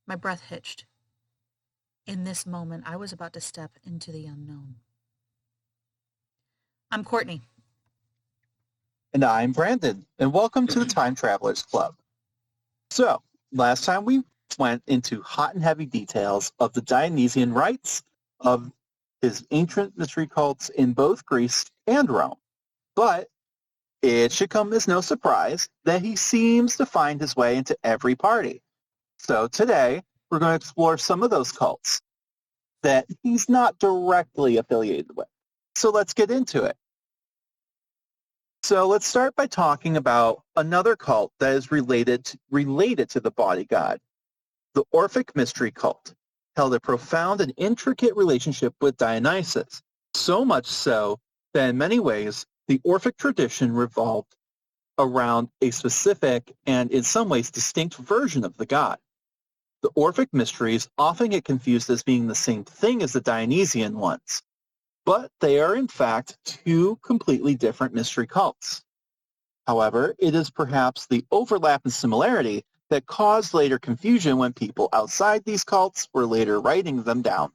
My breath hitched. In this moment, I was about to step into the unknown. I'm Courtney. And I'm Brandon, and welcome to the Time Travelers Club. So, last time we went into hot and heavy details of the Dionysian rites of his ancient mystery cults in both Greece and Rome. But it should come as no surprise that he seems to find his way into every party. So today, we're going to explore some of those cults that he's not directly affiliated with. So let's get into it. So let's start by talking about another cult that is related to the body god. The Orphic mystery cult held a profound and intricate relationship with Dionysus, so much so that in many ways the Orphic tradition revolved around a specific and in some ways distinct version of the god. The Orphic mysteries often get confused as being the same thing as the Dionysian ones, but they are in fact two completely different mystery cults. However, it is perhaps the overlap and similarity that caused later confusion when people outside these cults were later writing them down.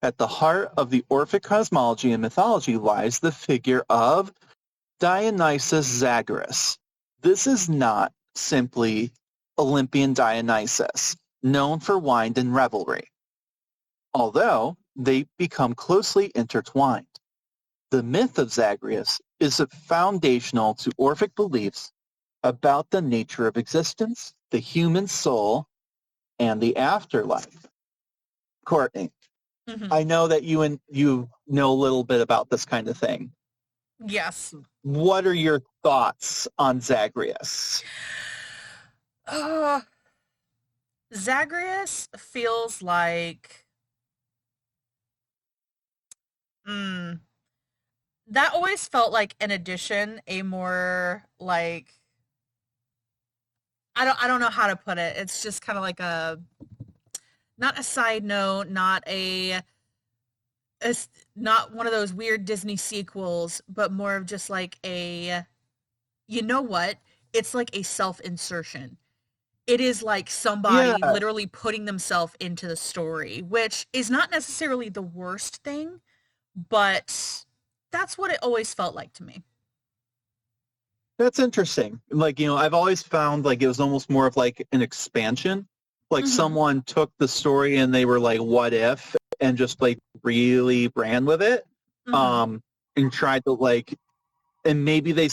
At the heart of the Orphic cosmology and mythology lies the figure of Dionysus Zagreus. This is not simply Olympian Dionysus, known for wine and revelry, although they become closely intertwined. The myth of Zagreus is foundational to Orphic beliefs about the nature of existence, the human soul, and the afterlife. Courtney, Mm-hmm. I know that you know a little bit about this kind of thing. Yes. What are your thoughts on Zagreus? Uh, Zagreus feels like mm, that always felt like an addition, a more like I don't know how to put it. It's just kind of like a not a side note, a not one of those weird Disney sequels, but more of just like a you know what? It's like a self-insertion. It is like Yeah, somebody literally putting themselves into the story, which is not necessarily the worst thing, but that's what it always felt like to me. that's interesting. Like, I've always found like it was almost more of like an expansion. Like Mm-hmm. someone took the story and they were like, what if? And just like really ran with it. Mm-hmm. Um, and tried to like, and maybe they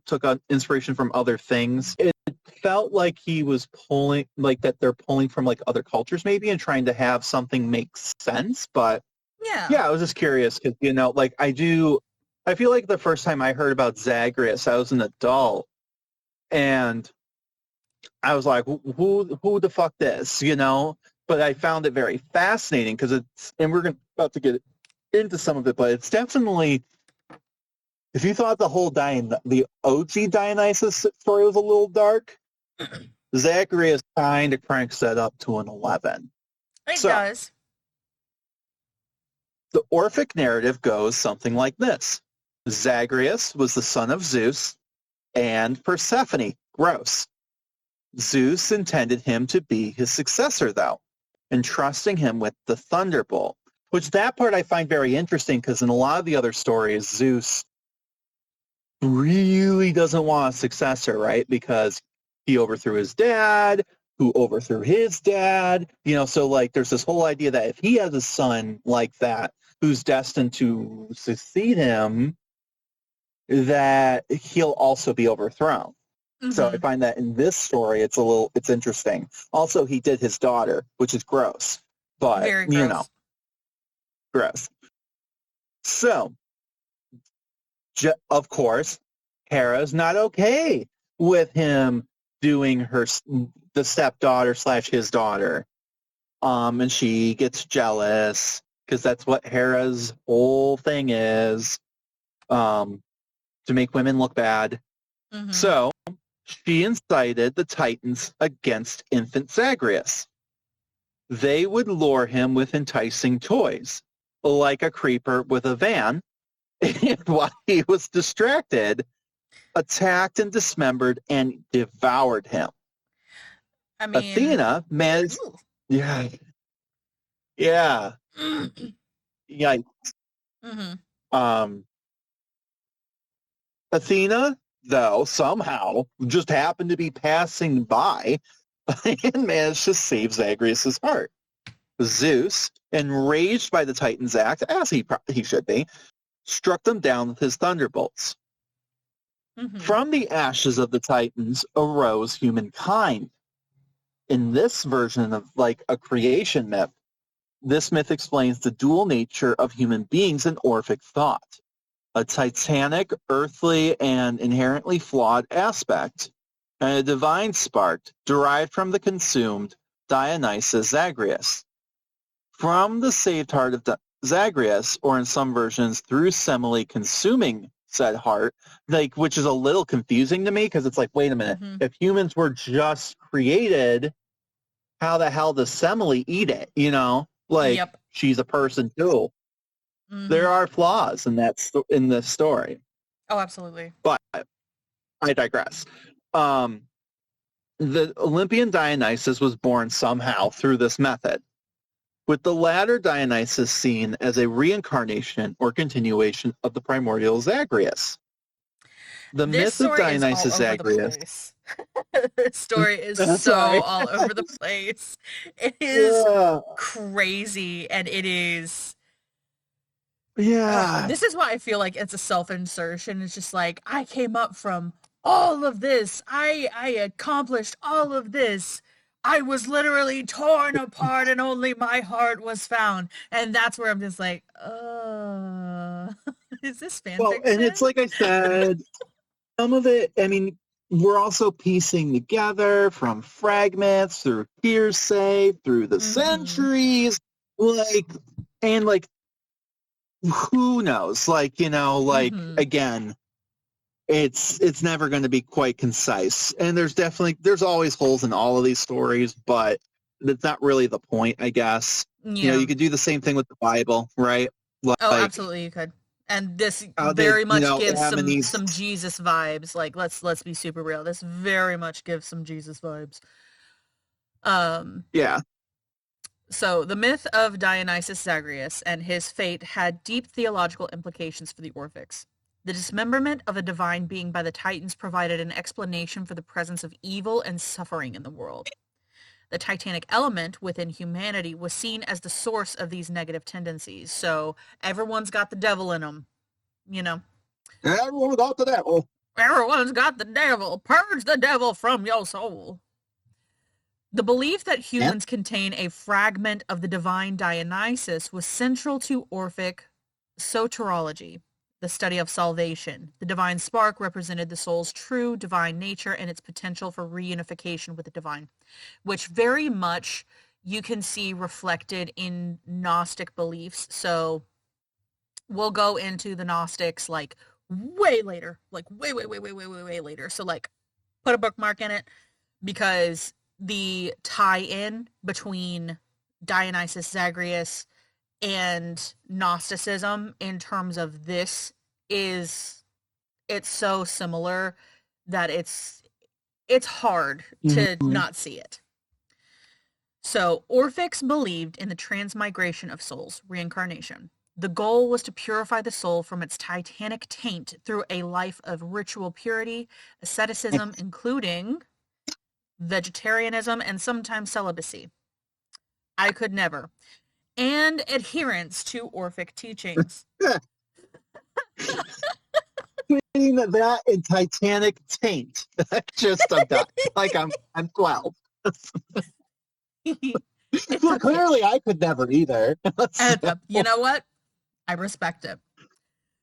took inspiration from other things. It felt like he was pulling, like that they're pulling from like other cultures maybe and trying to have something make sense. But Yeah. yeah, I was just curious because, like I feel like the first time I heard about Zagreus, I was an adult and I was like, who the fuck this, But I found it very fascinating because and we're about to get into some of it, but it's definitely, if you thought the whole the OG Dionysus story was a little dark, Zacharias kind of cranks that up to an 11. It So does. the Orphic narrative goes something like this. Zagreus was the son of Zeus and Persephone. Gross. Zeus intended him to be his successor, though, entrusting him with the thunderbolt, which that part I find very interesting because in a lot of the other stories, Zeus really doesn't want a successor, right? Because he overthrew his dad, who overthrew his dad, so like there's this whole idea that if he has a son like that who's destined to succeed him, that he'll also be overthrown. So I Mm-hmm. find that in this story, it's interesting. Also, he did his daughter, which is gross, but, Very gross. gross. So, of course, Hera's not okay with him doing the stepdaughter / his daughter. And she gets jealous because that's what Hera's whole thing is, to make women look bad. Mm-hmm. So she incited the Titans against infant Zagreus. They would lure him with enticing toys, like a creeper with a van, and while he was distracted, attacked and dismembered and devoured him. I mean, Athena managed, ooh. Yeah. Yeah. Mm-hmm. Yeah. Um, Athena, though, somehow just happened to be passing by and managed to save Zagreus' heart. Zeus, enraged by the Titans' act, as he should be, struck them down with his thunderbolts. Mm-hmm. From the ashes of the Titans arose humankind. In this version of like a creation myth, this myth explains the dual nature of human beings in Orphic thought, a titanic, earthly, and inherently flawed aspect, and a divine spark derived from the consumed Dionysus Zagreus. From the saved heart of Zagreus, or in some versions through Semele consuming said heart, like which is a little confusing to me because it's like, wait a minute, Mm-hmm. if humans were just created, how the hell does Semele eat it? You know, like Yep. she's a person too. Mm-hmm. There are flaws in this story, Oh, absolutely. but I digress. Um, the Olympian Dionysus was born somehow through this method, with the latter Dionysus seen as a reincarnation or continuation of the primordial Zagreus. The This myth of story is all Dionysus over the Zagreus. place. This story is so Sorry. all over the place. It is Yeah. crazy, and it is. Yeah. This is why I feel like it's a self-insertion. It's just like I came up from all of this. I accomplished all of this. I was literally torn apart, and only my heart was found. And that's where I'm just like, is this fan Well, and fiction? it's like I said, some of it, I mean, we're also piecing together from fragments through hearsay, through the Mm-hmm. centuries, like, and like, who knows? Like, you know, like, Mm-hmm. again, it's never going to be quite concise. And there's always holes in all of these stories, but that's not really the point, I guess. You know, Yeah. you could do the same thing with the Bible, right? Oh, Like, absolutely you could. And this how did, very you much know, gives Adam and Eve, some Jesus vibes. Like let's be super real. This very much gives some Jesus vibes. Um yeah. so the myth of Dionysus Zagreus and his fate had deep theological implications for the Orphics. The dismemberment of a divine being by the Titans provided an explanation for the presence of evil and suffering in the world. The Titanic element within humanity was seen as the source of these negative tendencies. So everyone's got the devil in them, you know. Everyone got the devil. Everyone's got the devil. Purge the devil from your soul. The belief that Yeah. humans contain a fragment of the divine Dionysus was central to Orphic soteriology, the study of salvation. The divine spark represented the soul's true divine nature and its potential for reunification with the divine, which very much you can see reflected in Gnostic beliefs. So we'll go into the Gnostics like way later, like way later. So like put a bookmark in it because the tie-in between Dionysus Zagreus and Gnosticism in terms of this is it's so similar that it's hard to Mhm. not see it. So, Orphics believed in the transmigration of souls, reincarnation. The goal was to purify the soul from its titanic taint through a life of ritual purity, asceticism, including vegetarianism and sometimes celibacy. I could never. And adherence to Orphic teachings. Yeah. Between that and Titanic taint, just I'm done. Like I'm 12. It's Well, okay. clearly I could never either. So, You know what? I respect it.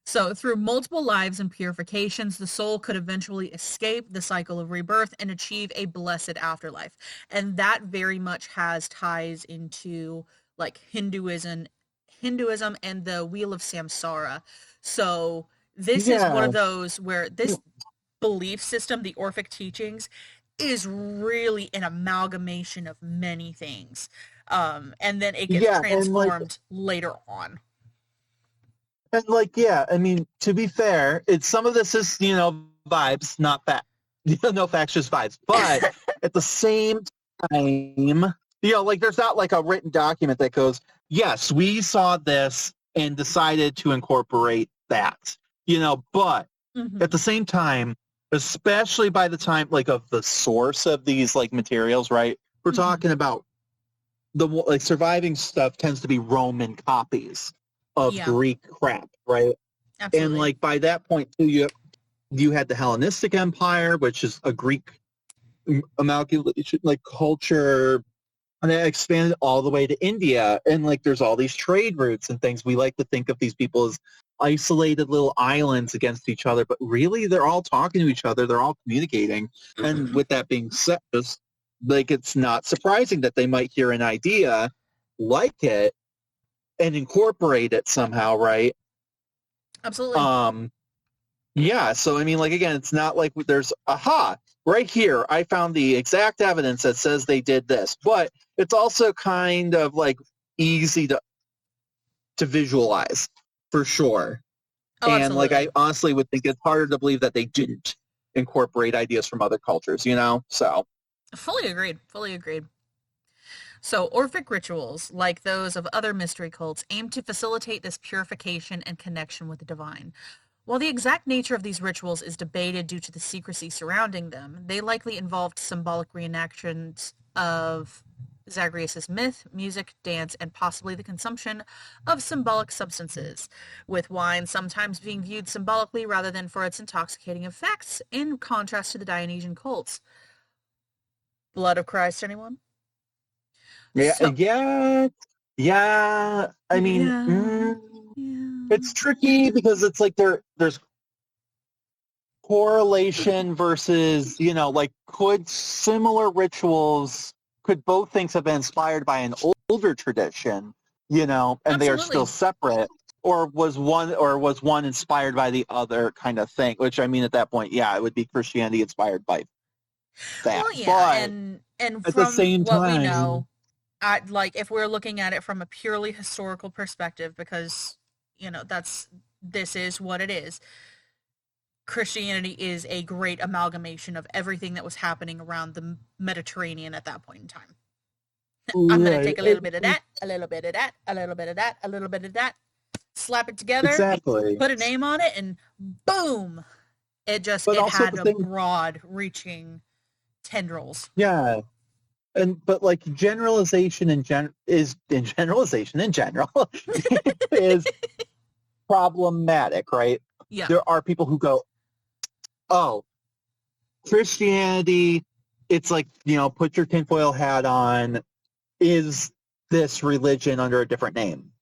So, through multiple lives and purifications, the soul could eventually escape the cycle of rebirth and achieve a blessed afterlife. And that very much has ties into like Hinduism and the Wheel of Samsara. So, this is one yeah, of those where this belief system, the Orphic teachings, is really an amalgamation of many things. And then it gets yeah, transformed later on. and like, yeah. I mean, to be fair, it's some of this is vibes, not fact. No facts, just vibes. But at the same time, like there's not like a written document that goes, yes, we saw this and decided to incorporate that, but at Hmm. the same time, especially by the time like of the source of these like materials, right? We're Hmm. talking about the like surviving stuff tends to be Roman copies of Yeah, Greek crap, right? And absolutely. like by that point too, you had the Hellenistic Empire, which is a Greek amalgamation like culture, and it expanded all the way to India. And like there's all these trade routes and things. We like to think of these people as isolated little islands against each other, but really they're all talking to each other. They're all communicating. And with that being said, just like it's not surprising that they might hear an idea, like it, and incorporate it somehow, right? Absolutely. Um, Yeah, so I mean, like again, it's not like there's right here. I found the exact evidence that says they did this, but it's also kind of like easy to visualize for sure. Oh, And like I absolutely. honestly would think it's harder to believe that they didn't incorporate ideas from other cultures, So Fully agreed. Fully agreed. So, Orphic rituals, like those of other mystery cults, aim to facilitate this purification and connection with the divine. While the exact nature of these rituals is debated due to the secrecy surrounding them, they likely involved symbolic reenactments of Zagreus' myth, music, dance, and possibly the consumption of symbolic substances, with wine sometimes being viewed symbolically rather than for its intoxicating effects, in contrast to the Dionysian cults. Blood of Christ, anyone? yeah, So, yeah. I mean, yeah, yeah. it's tricky because it's like there's correlation versus, like could similar rituals, could both things have been inspired by an older tradition, and they are still Absolutely. separate, or was one inspired by the other kind of thing, which I mean at that point, yeah, it would be Christianity inspired by that. Well, yeah, But and at the from same what we time, know, like if we're looking at it from a purely historical perspective, because this is what it is. Christianity is a great amalgamation of everything that was happening around the Mediterranean at that point in time. I'm gonna right, take a little bit of that, a little bit of that, a little bit of that, a little bit of that, slap it together, exactly. put a name on it, and boom! But It also at had the a same, broad reaching tendrils. yeah, but like generalization in general is problematic, right? Yeah. There are people who go, oh, Christianity, it's like, put your tinfoil hat on, is this religion under a different name?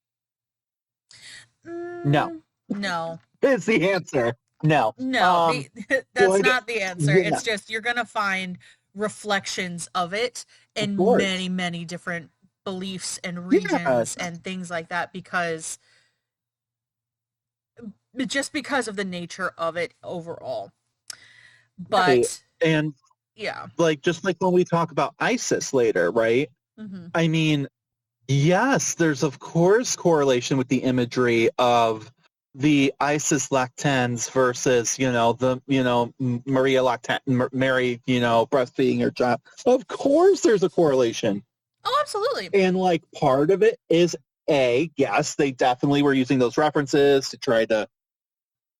No, No. is the answer. No. No, that's Would, not the answer. yeah, It's just you're gonna find reflections of it of in many, course. many different beliefs and Yeah, regions and things like that because of the nature of it overall. right. But And yeah. like, just like when we talk about ISIS later, right? Hmm. I mean, yes, there's of course correlation with the imagery of the Isis lactans versus, Maria lactan, Mary, breastfeeding her child. Of course there's a correlation. Oh, absolutely. And like part of it is yes, they definitely were using those references to try to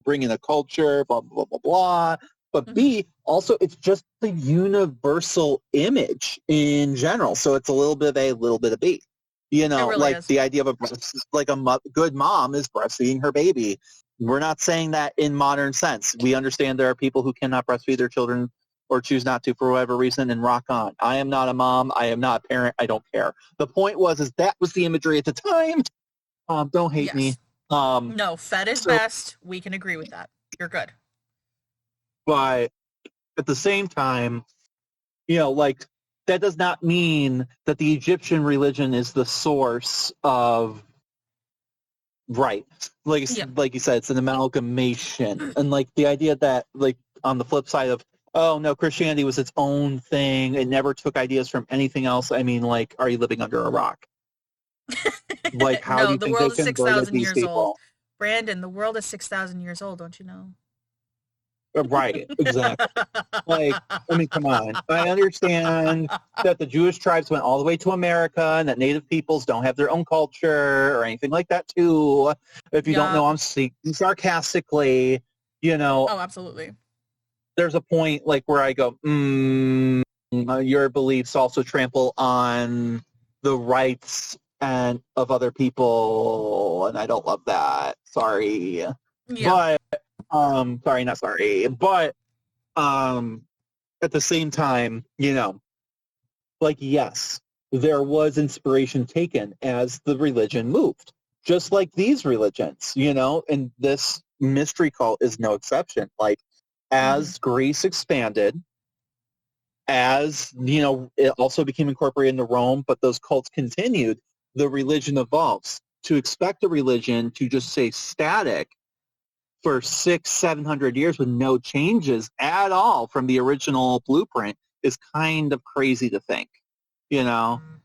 bring in a culture, blah, blah, blah, blah. But Hmm. B, also, it's just the universal image in general. So it's a little bit of A, a little bit of B. It really Like is. the idea of good mom is breastfeeding her baby. We're not saying that in modern sense. We understand there are people who cannot breastfeed their children or choose not to for whatever reason, and rock on. I am not a mom. I am not a parent. I don't care. The point is that was the imagery at the time. Don't hate me. Yes. Um, No, fed is so, best. We can agree with that. You're good. but at the same time, like that does not mean that the Egyptian religion is the source of right. Yeah. Like you said, it's an amalgamation, and like the idea that like on the flip side of oh no, Christianity was its own thing. It never took ideas from anything else. I mean, like, are you living under a rock? Like, how do No, you the think they world is converted 6,000 these years old. people? Brandon, the world is 6,000 years old, don't you know? Right, exactly. Like, I mean, come on. I understand that the Jewish tribes went all the way to America and that native peoples don't have their own culture or anything like that too. If you don't Yup. know, I'm speaking sarcastically. You know, Oh, absolutely. there's a point like where I go, your beliefs also trample on the rights and of other people, and I don't love that. Sorry. Yeah. But sorry, not sorry. But um at the same time, like, yes, there was inspiration taken as the religion moved, just like these religions, and this mystery cult is no exception. Like, Hmm. as Greece expanded, as, it also became incorporated into Rome, but those cults continued, the religion evolves. To expect a religion to just stay static for 600-700 years with no changes at all from the original blueprint is kind of crazy to think.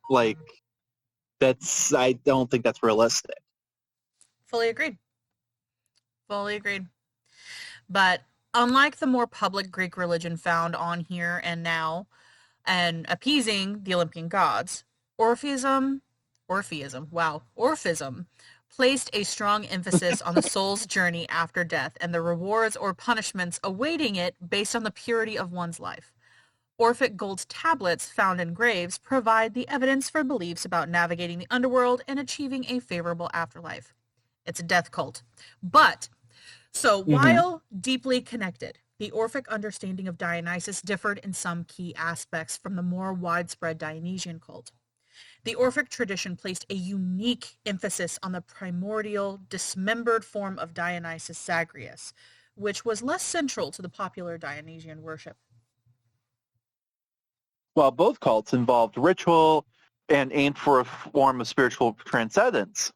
Like, I don't think that's realistic. Fully agreed. Fully agreed. But unlike the more public Greek religion found on Here and Now and appeasing the Olympian gods, Orphism, Orphism placed a strong emphasis on the soul's journey after death and the rewards or punishments awaiting it based on the purity of one's life. Orphic gold tablets found in graves provide the evidence for beliefs about navigating the underworld and achieving a favorable afterlife. It's a death cult. But so, Hmm. while deeply connected, the Orphic understanding of Dionysus differed in some key aspects from the more widespread Dionysian cult. The Orphic tradition placed a unique emphasis on the primordial, dismembered form of Dionysus Zagreus, which was less central to the popular Dionysian worship. While both cults involved ritual and aimed for a form of spiritual transcendence,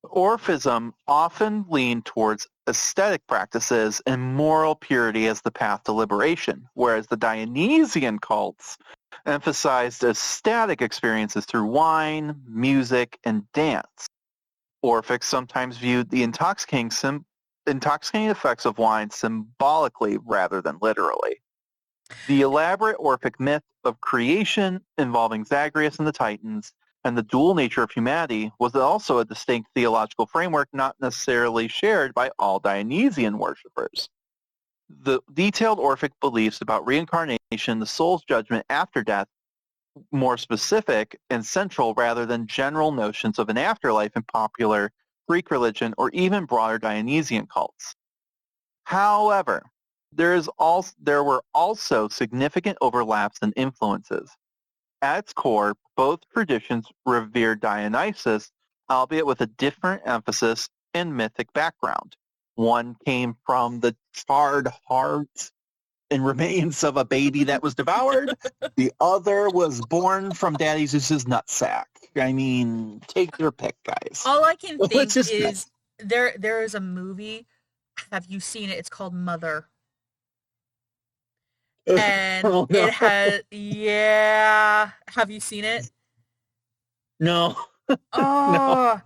Orphism often leaned towards aesthetic practices and moral purity as the path to liberation, whereas the Dionysian cults emphasized ecstatic experiences through wine, music, and dance. Orphics sometimes viewed the intoxicating effects of wine symbolically rather than literally. The elaborate Orphic myth of creation involving Zagreus and the Titans and the dual nature of humanity was also a distinct theological framework not necessarily shared by all Dionysian worshippers. The detailed Orphic beliefs about reincarnation, the soul's judgment after death, more specific and central rather than general notions of an afterlife in popular Greek religion or even broader Dionysian cults. However, there were also significant overlaps and influences. At its core, both traditions revered Dionysus, albeit with a different emphasis and mythic background. One came from the charred heart and remains of a baby that was devoured. The other was born from Daddy Zeus's nutsack. I mean, take your pick, guys. All I can Let's think just is there is a movie. Have you seen it? It's called Mother. And oh it no, has, yeah. Have you seen it? no, no. Oh,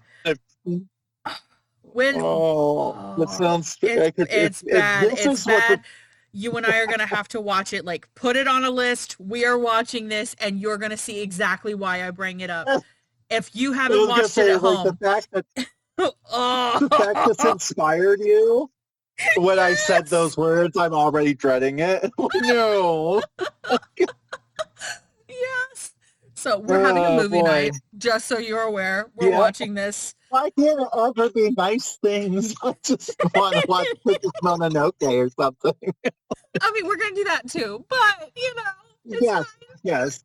when Oh, that oh, sounds. I could, it's if bad. this It's is what the bad. You and I are gonna have to watch it. Like, put it on a list. We are watching this, and you're gonna see exactly why I bring it up. I If you haven't was gonna watched it say, at like home, the fact this oh inspired you. When I said yes, those words, I'm already dreading it. No. yes. So we're having a Oh movie boy. night. Just so you're aware, we're Yeah. watching this. Why can't it ever be nice things? I just want to watch Princess Mononoke or something. I mean, we're gonna do that too, but it's Yes, yes.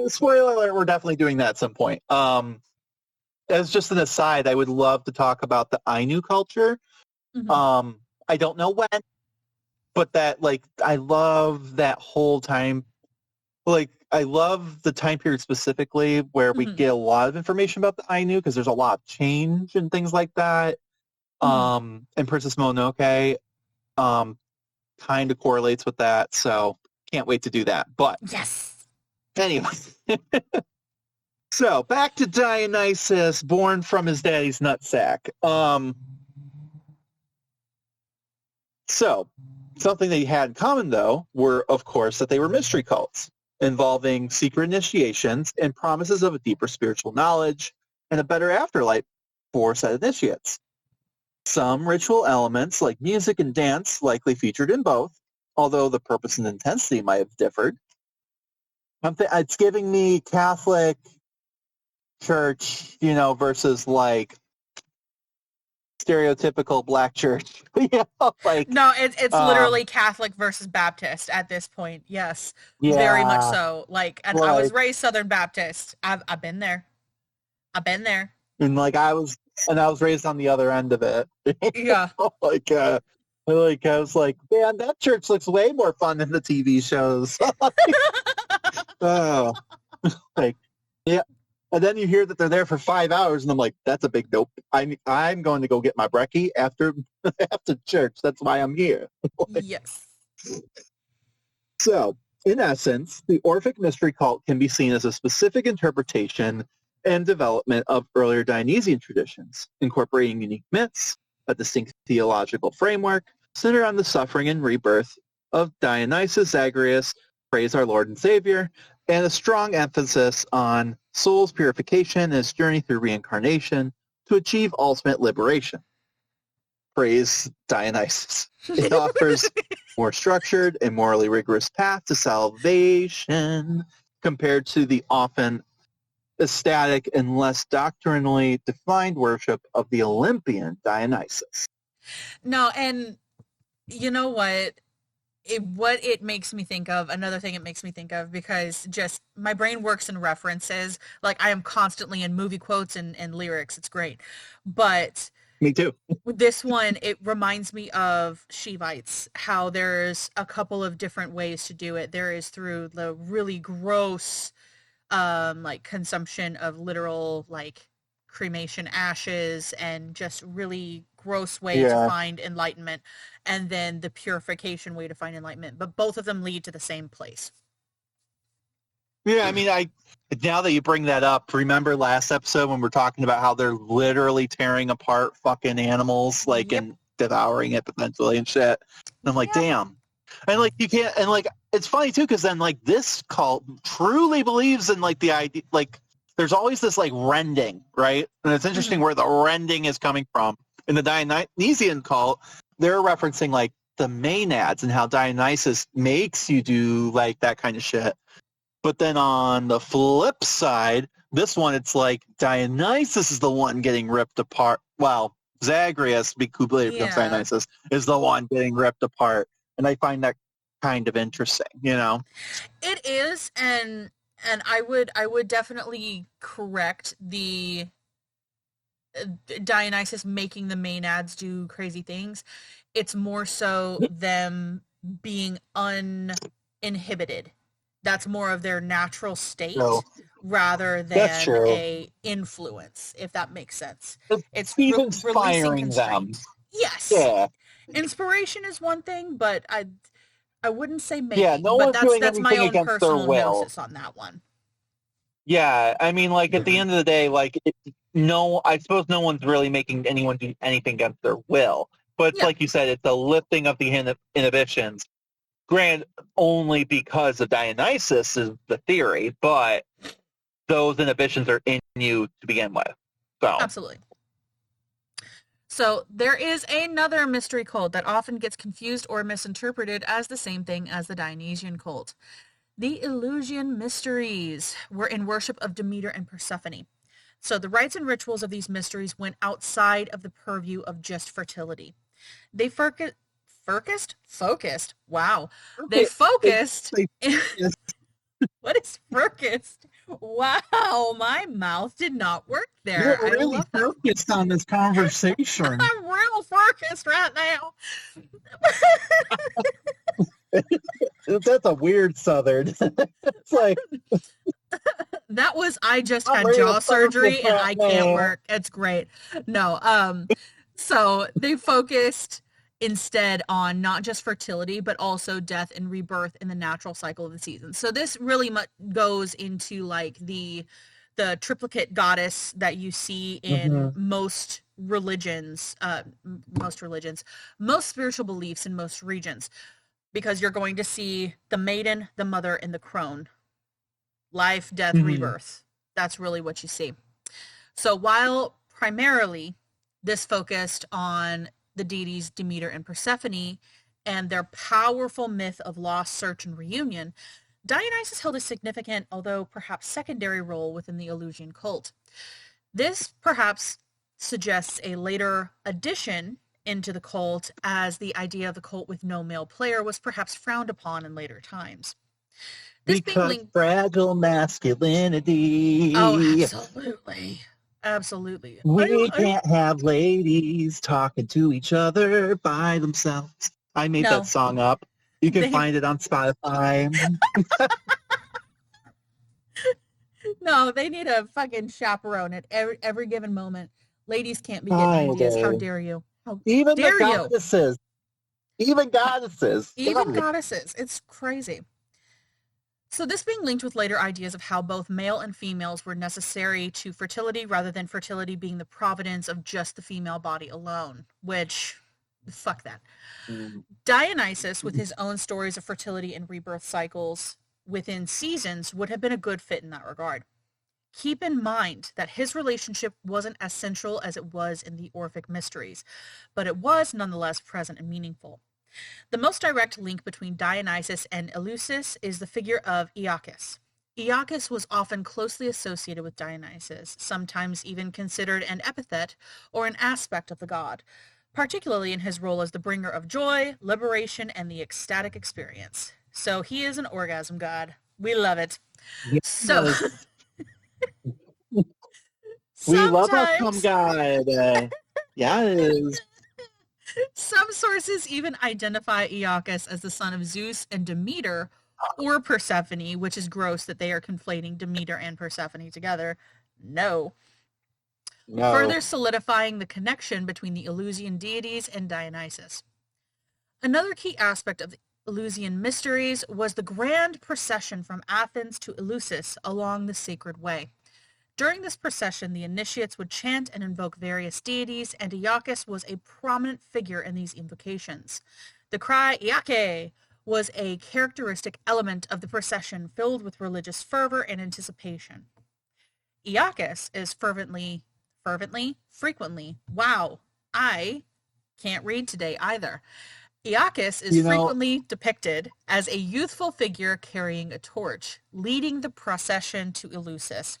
Spoiler alert, we're definitely doing that at some point. As just an aside, I would love to talk about the Ainu culture. fine. Hmm. I don't know when, but that, like, I love that whole time. Like, I love the time period specifically where we Hmm. get a lot of information about the Ainu because there's a lot of change and things like that. Hmm. And Princess Mononoke um, kind of correlates with that, so can't wait to do that. But Yes. anyway, so back to Dionysus, born from his daddy's nutsack. So Something they had in common, though, were, of course, that they were mystery cults involving secret initiations and promises of a deeper spiritual knowledge and a better afterlife for said initiates. Some ritual elements, like music and dance, likely featured in both, although the purpose and intensity might have differed. It's giving me Catholic church, versus like stereotypical black church. Like No, it's um literally Catholic versus Baptist at this point. Yes, very much yeah, so. Like, and I was like raised Southern Baptist. I've been there. I've been there. and like I was raised on the other end of it. Yeah. like I was like, man, that church looks way more fun than the TV shows. Oh, like yeah. And then you hear that they're there for 5 hours, and I'm like, that's a big nope. I'm going to go get my brekkie after after church. That's why I'm here. Yes. So, in essence, the Orphic mystery cult can be seen as a specific interpretation and development of earlier Dionysian traditions, incorporating unique myths, a distinct theological framework centered on the suffering and rebirth of Dionysus Zagreus, praise our Lord and Savior, and a strong emphasis on soul's purification and its journey through reincarnation to achieve ultimate liberation. Praise Dionysus. It offers more structured and morally rigorous path to salvation compared to the often ecstatic and less doctrinally defined worship of the Olympian Dionysus. No, and you know what? What it makes me think of, another thing it makes me think of, because just my brain works in references. Like, I am constantly in movie quotes and lyrics. It's great. But Me too. with this one, it reminds me of Shivites, how there's a couple of different ways to do it. There is through the really gross like consumption of literal like cremation ashes and just really gross way to Yeah. find enlightenment, and then the purification way to find enlightenment, but both of them lead to the same place. Yeah, I mean, now that you bring that up, remember last episode when we're talking about how they're literally tearing apart fucking animals, like, Yep. and devouring it potentially and shit. And I'm like, Yep. damn. And like, you can't, and like, it's funny too, because then like this cult truly believes in like the idea, like, there's always this like rending, right? And it's interesting Mhm. where the rending is coming from. In the Dionysian cult, they're referencing like the Maenads and how Dionysus makes you do like that kind of shit. But then on the flip side, this one, it's like Dionysus is the one getting ripped apart. Well, Zagreus, who later becomes Yeah, Dionysus, is the one getting ripped apart. And I find that kind of interesting. it is. And I would definitely correct the Dionysus making the Maenads do crazy things. It's more so them being uninhibited. That's more of their natural So state rather that's than true. a influence, if that makes sense. It's Stephen's releasing firing them. constraint. Yes. Yeah. Inspiration is one thing, but I wouldn't say Yeah, making, no but one's that's doing that's my anything own against their personal will. gnosis on that one. Yeah, I mean, like, at the end of the day, like, no, I suppose no one's really making anyone do anything against their will. But it's Yeah, like you said, it's a lifting of the inhibitions. Granted, only because of Dionysus is the theory, but those inhibitions are in you to begin with. So, absolutely. So there is another mystery cult that often gets confused or misinterpreted as the same thing as the Dionysian cult. The Eleusinian mysteries were in worship of Demeter and Persephone. So the rites and rituals of these mysteries went outside of the purview of just fertility. They focused. Wow. They okay, focused. it's What is focused? Wow, my mouth did not work there. you're I really love that. focused on this conversation. I'm real focused right now. That's a weird southern. It's like, That was I just I'm had real jaw focused surgery and right I can't now. work. It's great. No, so they focused instead on not just fertility but also death and rebirth in the natural cycle of the season. So this really much goes into like the triplicate goddess that you see in Hmm. most religions, most spiritual beliefs in most regions, because you're going to see the maiden, the mother, and the crone. Life, death, Mhm. rebirth. That's really what you see. So while primarily this focused on the deities Demeter and Persephone and their powerful myth of lost search and reunion, Dionysus held a significant, although perhaps secondary, role within the Eleusinian cult. This perhaps suggests a later addition into the cult, as the idea of the cult with no male player was perhaps frowned upon in later times. This being Because linked... fragile Oh, masculinity. absolutely. Absolutely. We can't have ladies talking to each other by themselves. I made that No, song up. You can they find it on Spotify. no, they need a fucking chaperone at every given moment. Ladies can't be getting ideas. How Friday. dare you? How Even the dare you? goddesses. Even goddesses. Even God. goddesses. It's crazy. So this being linked with later ideas of how both male and females were necessary to fertility rather than fertility being the providence of just the female body alone, which, fuck that. Mm. Dionysus, with his own stories of fertility and rebirth cycles within seasons, would have been a good fit in that regard. Keep in mind that his relationship wasn't as central as it was in the Orphic Mysteries, but it was nonetheless present and meaningful. The most direct link between Dionysus and Eleusis is the figure of Iacchus. Iacchus was often closely associated with Dionysus, sometimes even considered an epithet or an aspect of the god, particularly in his role as the bringer of joy, liberation, and the ecstatic experience. So he is an orgasm god. We love it. So Yes. We love us some sometimes God. Yes. some sources even identify Iacchus as the son of Zeus and Demeter, or Persephone, which is gross that they are conflating Demeter and Persephone together. No. No. Further solidifying the connection between the Eleusinian deities and Dionysus. Another key aspect of the Eleusinian mysteries was the grand procession from Athens to Eleusis along the sacred way. During this procession, the initiates would chant and invoke various deities, and Iacchus was a prominent figure in these invocations. The cry, Iacche, was a characteristic element of the procession filled with religious fervor and anticipation. Iacchus is frequently, wow, I can't read today either. Iacchus is You know, frequently depicted as a youthful figure carrying a torch, leading the procession to Eleusis.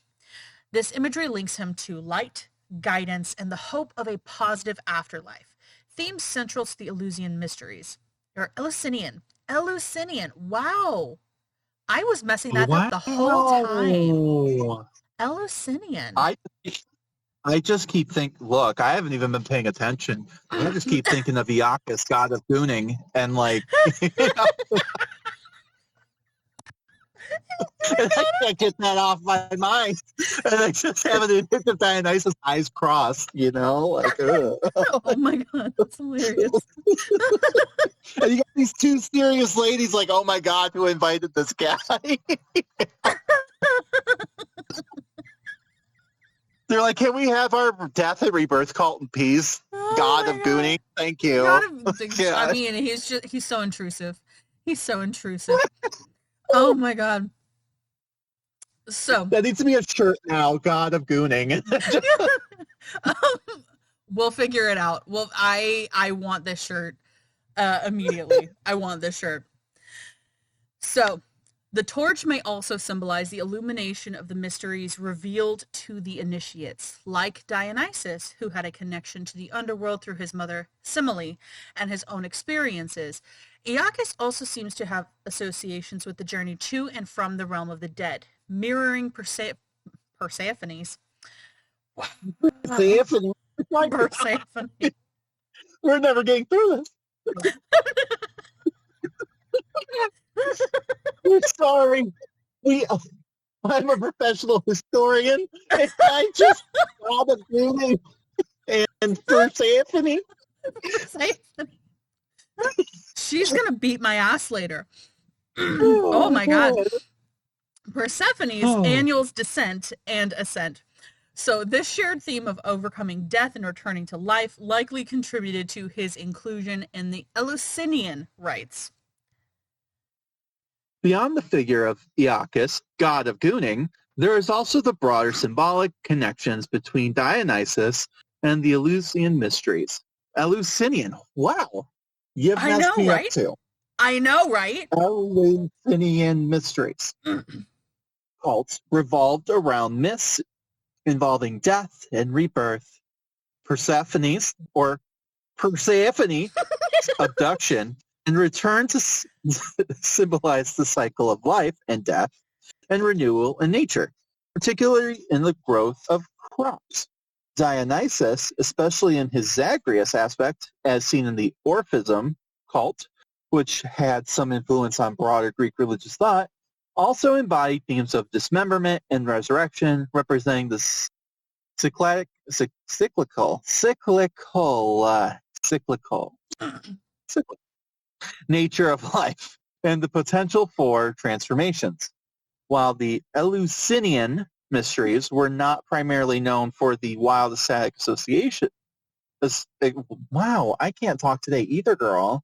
This imagery links him to light, guidance, and the hope of a positive afterlife, themes central to the Eleusinian mysteries. Or Eleusinian. Eleusinian. Wow. I was messing that up wow. the whole time. Eleusinian. I I just keep thinking, look, I haven't even been paying attention. I just keep thinking of Iacchus, god of gooning, and like, you know, and I can't get that off my mind. And I just have an image of Dionysus eyes crossed, you know, like, ugh. Oh my god, that's hilarious. And you got these two serious ladies like, oh my god, who invited this guy? They're like, can we have our death and rebirth cult in peace? Oh God my of god. gooning, thank you. I mean, he's so intrusive. He's so intrusive. Oh my god. So, That needs to be a shirt now, God of gooning. um, we'll figure it out. Well, I want this shirt immediately. I want this shirt. So, the torch may also symbolize the illumination of the mysteries revealed to the initiates, like Dionysus, who had a connection to the underworld through his mother Semele and his own experiences. Iacchus also seems to have associations with the journey to and from the realm of the dead, mirroring Persephone's. See, if it, like, Persephone. we're never getting through this. We're sorry. We, I'm a professional historian, and I just God of gooning and Persephone. Persephone. She's gonna beat my ass later. Oh my god. Persephone's annual descent and ascent. So this shared theme of overcoming death and returning to life likely contributed to his inclusion in the Eleusinian rites. Beyond the figure of Iacchus, god of Gooning, there is also the broader symbolic connections between Dionysus and the Eleusinian mysteries. Eleusinian, wow, you've I messed know, me up right? too. I know, right? Eleusinian mysteries. Cults revolved around myths involving death and rebirth, Persephone's or Persephone abduction, and return to symbolize the cycle of life and death and renewal in nature, particularly in the growth of crops. Dionysus, especially in his Zagreus aspect, as seen in the Orphism cult, which had some influence on broader Greek religious thought, also embodied themes of dismemberment and resurrection, representing the cyclical nature of life and the potential for transformations. While the Eleusinian mysteries were not primarily known for the wild ecstatic association. Wow, I can't talk today either, girl.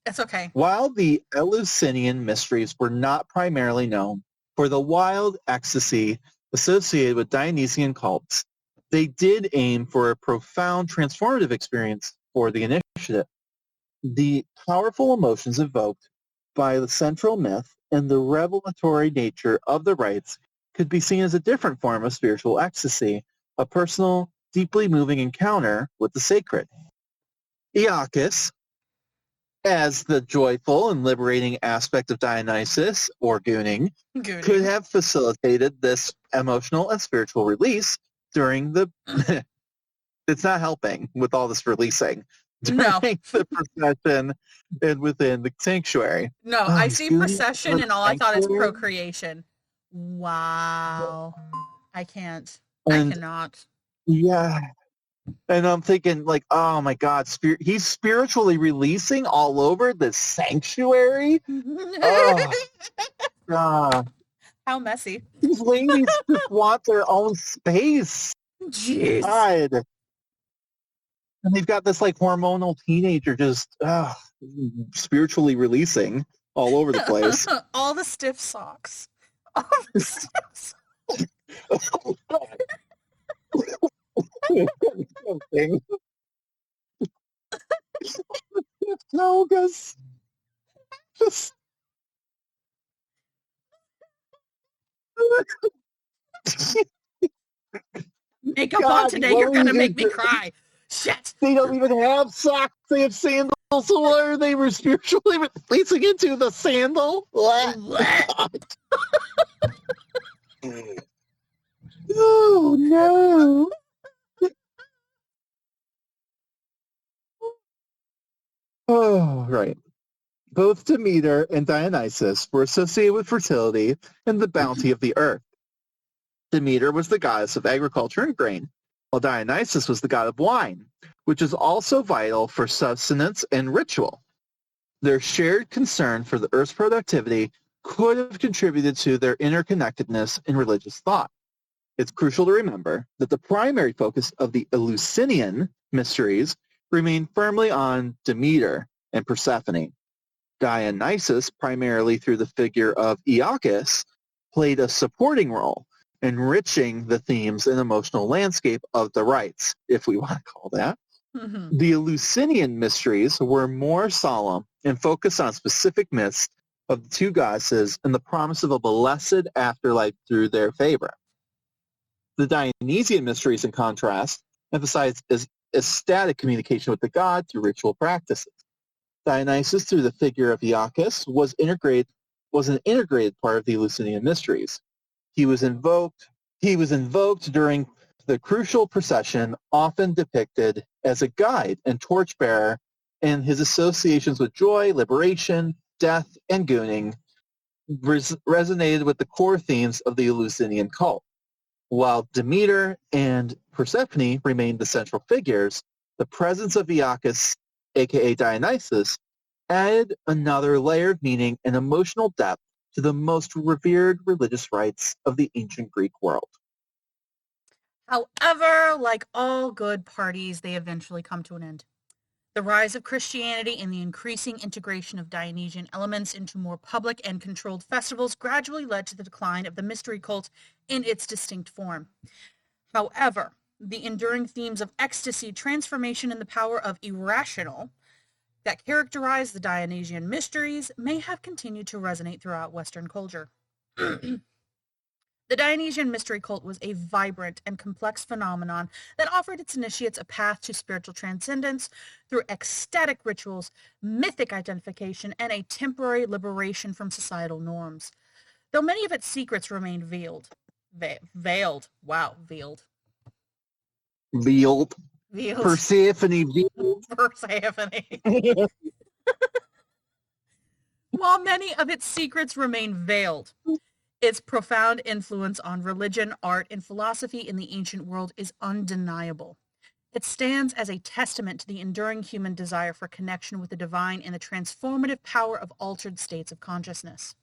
It's okay. While the Eleusinian mysteries were not primarily known for the wild ecstasy associated with Dionysian cults, they did aim for a profound transformative experience for the initiative. The powerful emotions evoked by the central myth and the revelatory nature of the rites could be seen as a different form of spiritual ecstasy, a personal, deeply moving encounter with the sacred. Iacchus, as the joyful and liberating aspect of Dionysus, or Gooning, could have facilitated this emotional and spiritual release during the... It's not helping with all this releasing. No. During the procession and within the sanctuary. No, Oh, I he's see doing it in procession the and all I thought is sanctuary? procreation. Wow. I can't. I And cannot. yeah, and I'm thinking like, oh my God, he's spiritually releasing all over the sanctuary? Oh, God. How messy. These ladies just want their own space. Jeez. God. And they've got this like hormonal teenager just spiritually releasing all over the place. All the stiff socks. All the stiff socks. No, because just Makeup on God, today, what you're were you gonna doing? make me cry. Shit. They don't even have socks. They have sandals. So what are they were spiritually releasing into the sandal? What? Oh no. Oh, right. Both Demeter and Dionysus were associated with fertility and the bounty of the earth. Demeter was the goddess of agriculture and grain, while Dionysus was the god of wine, which is also vital for sustenance and ritual. Their shared concern for the earth's productivity could have contributed to their interconnectedness in religious thought. It's crucial to remember that the primary focus of the Eleusinian mysteries remained firmly on Demeter and Persephone. Dionysus, primarily through the figure of Iacchus, played a supporting role, enriching the themes and emotional landscape of the rites, if we want to call that. Mm-hmm. The Eleusinian mysteries were more solemn and focused on specific myths of the two goddesses and the promise of a blessed afterlife through their favor. The Dionysian mysteries, in contrast, emphasized ecstatic communication with the god through ritual practices. Dionysus, through the figure of Iacchus, was an integrated part of the Eleusinian mysteries. He was invoked during the crucial procession, often depicted as a guide and torchbearer, and his associations with joy, liberation, death, and gooning resonated with the core themes of the Eleusinian cult. While Demeter and Persephone remained the central figures, the presence of Iacchus, aka Dionysus, added another layer of meaning and emotional depth to the most revered religious rites of the ancient Greek world. However, like all good parties, they eventually come to an end. The rise of Christianity and the increasing integration of Dionysian elements into more public and controlled festivals gradually led to the decline of the mystery cult in its distinct form. However, the enduring themes of ecstasy, transformation, and the power of irrational that characterize the Dionysian mysteries may have continued to resonate throughout Western culture. The Dionysian mystery cult was a vibrant and complex phenomenon that offered its initiates a path to spiritual transcendence through ecstatic rituals, mythic identification, and a temporary liberation from societal norms. Though many of its secrets remained veiled. Veiled. Wow, veiled. Veiled. Veiled. Persephone veiled. Persephone. While many of its secrets remain veiled, its profound influence on religion, art, and philosophy in the ancient world is undeniable. It stands as a testament to the enduring human desire for connection with the divine and the transformative power of altered states of consciousness.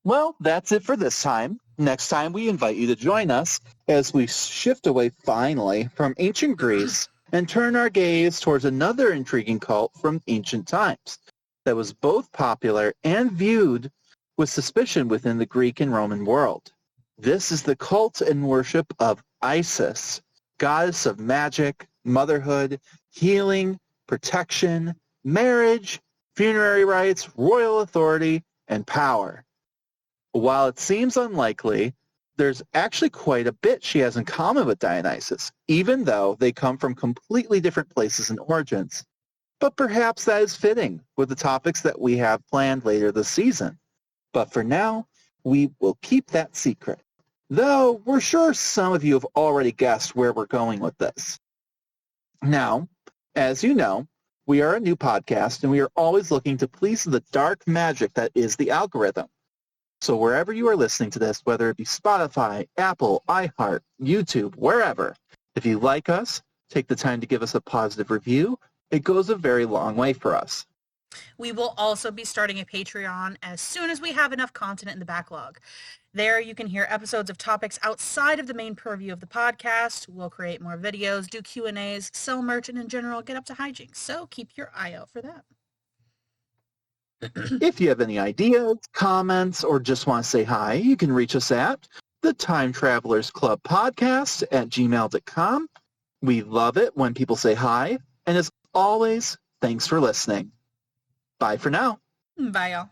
Well, that's it for this time. Next time, we invite you to join us as we shift away finally from ancient Greece and turn our gaze towards another intriguing cult from ancient times that was both popular and viewed with suspicion within the Greek and Roman world. This is the cult and worship of Isis, goddess of magic, motherhood, healing, protection, marriage, funerary rites, royal authority, and power. While it seems unlikely, there's actually quite a bit she has in common with Dionysus, even though they come from completely different places and origins. But perhaps that is fitting with the topics that we have planned later this season. But for now, we will keep that secret. Though we're sure some of you have already guessed where we're going with this. Now, as you know, we are a new podcast and we are always looking to please the dark magic that is the algorithm. So wherever you are listening to this, whether it be Spotify, Apple, iHeart, YouTube, wherever, if you like us, take the time to give us a positive review. It goes a very long way for us. We will also be starting a Patreon as soon as we have enough content in the backlog. There you can hear episodes of topics outside of the main purview of the podcast. We'll create more videos, do Q&As, sell merch, and in general get up to hijinks. So keep your eye out for that. If you have any ideas, comments, or just want to say hi, you can reach us at the Time Travelers Club Podcast at gmail.com. We love it when people say hi. And as always, thanks for listening. Bye for now. Bye, y'all.